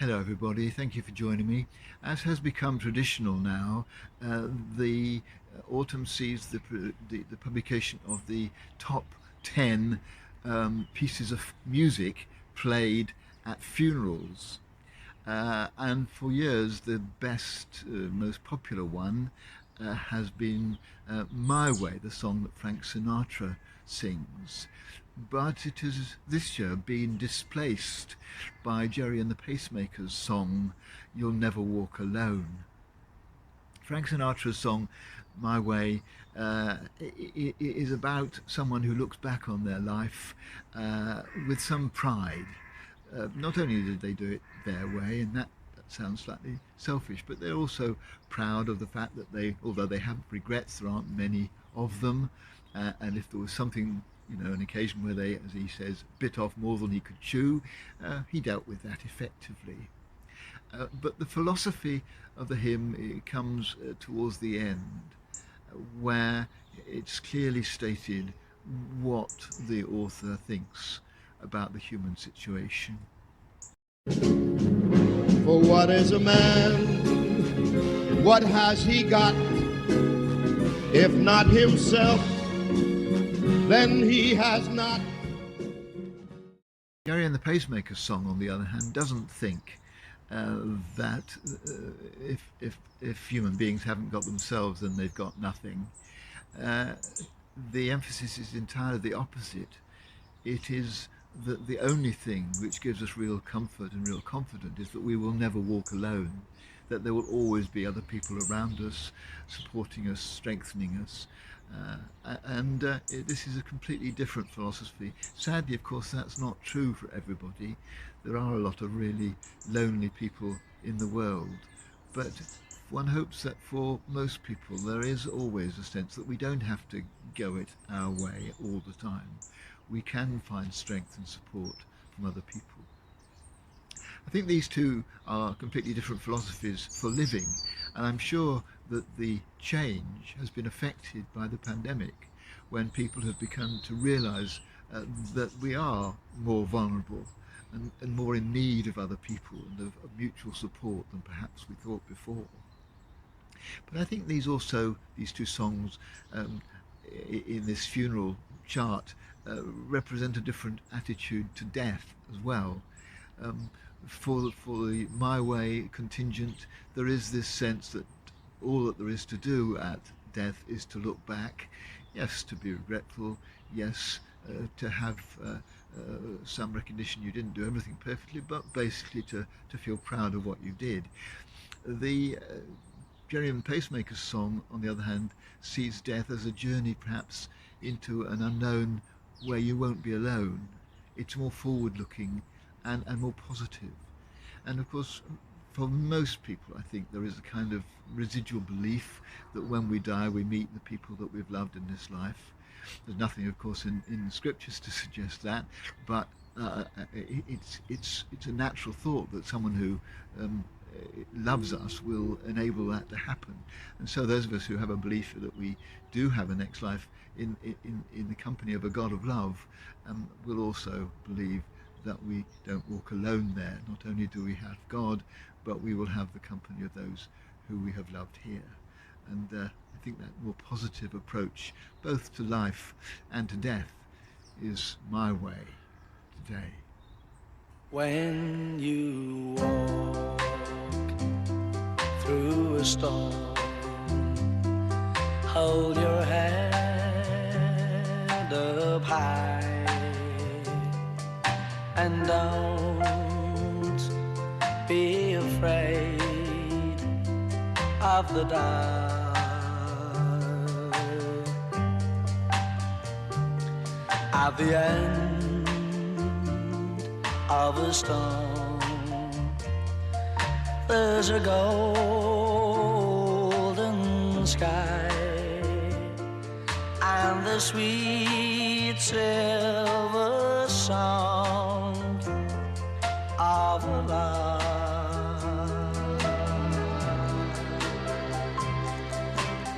Hello, everybody. Thank you for joining me. As has become traditional now, the autumn sees the publication of the top 10 pieces of music played at funerals. And for years, the best, most popular one has been My Way, the song that Frank Sinatra sings. But it has this year been displaced by Gerry and the Pacemakers' song You'll Never Walk Alone. Frank Sinatra's song My Way is about someone who looks back on their life with some pride. Not only did they do it their way, and that sounds slightly selfish, but they're also proud of the fact that although they have regrets, there aren't many of them. And if there was something, an occasion where they, as he says, bit off more than he could chew, he dealt with that effectively. But the philosophy of the hymn comes towards the end, where it's clearly stated what the author thinks about the human situation. For what is a man? What has he got? If not himself, then he has not. Gerry and the Pacemakers' song, on the other hand, doesn't think that if human beings haven't got themselves, then they've got nothing. The emphasis is entirely the opposite. It is that the only thing which gives us real comfort and real confidence is that we will never walk alone, that there will always be other people around us, supporting us, strengthening us. This is a completely different philosophy. Sadly, of course, that's not true for everybody. There are a lot of really lonely people in the world, but one hopes that for most people there is always a sense that we don't have to go it our way all the time. We can find strength and support from other people. I think these two are completely different philosophies for living, and I'm sure that the change has been affected by the pandemic, when people have begun to realise that we are more vulnerable and more in need of other people and of mutual support than perhaps we thought before. But I think these two songs in this funeral chart represent a different attitude to death as well. For the My Way contingent, there is this sense that all that there is to do at death is to look back, yes, to be regretful, yes, to have some recognition you didn't do everything perfectly, but basically to feel proud of what you did. The Gerry and Pacemaker's song, on the other hand, sees death as a journey perhaps into an unknown where you won't be alone. It's more forward-looking and more positive. And of course, for most people, I think there is a kind of residual belief that when we die, we meet the people that we've loved in this life. There's nothing, of course, in the scriptures to suggest that, but it's a natural thought that someone who loves us will enable that to happen. And so those of us who have a belief that we do have a next life in the company of a God of love will also believe that we don't walk alone there. Not only do we have God, but we will have the company of those who we have loved here. And I think that more positive approach, both to life and to death, is my way today. When you walk through a storm, hold your head up high and don't be afraid of the dark. At the end of a storm, there's a golden sky and the sweet silver song of love.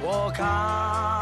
Walk on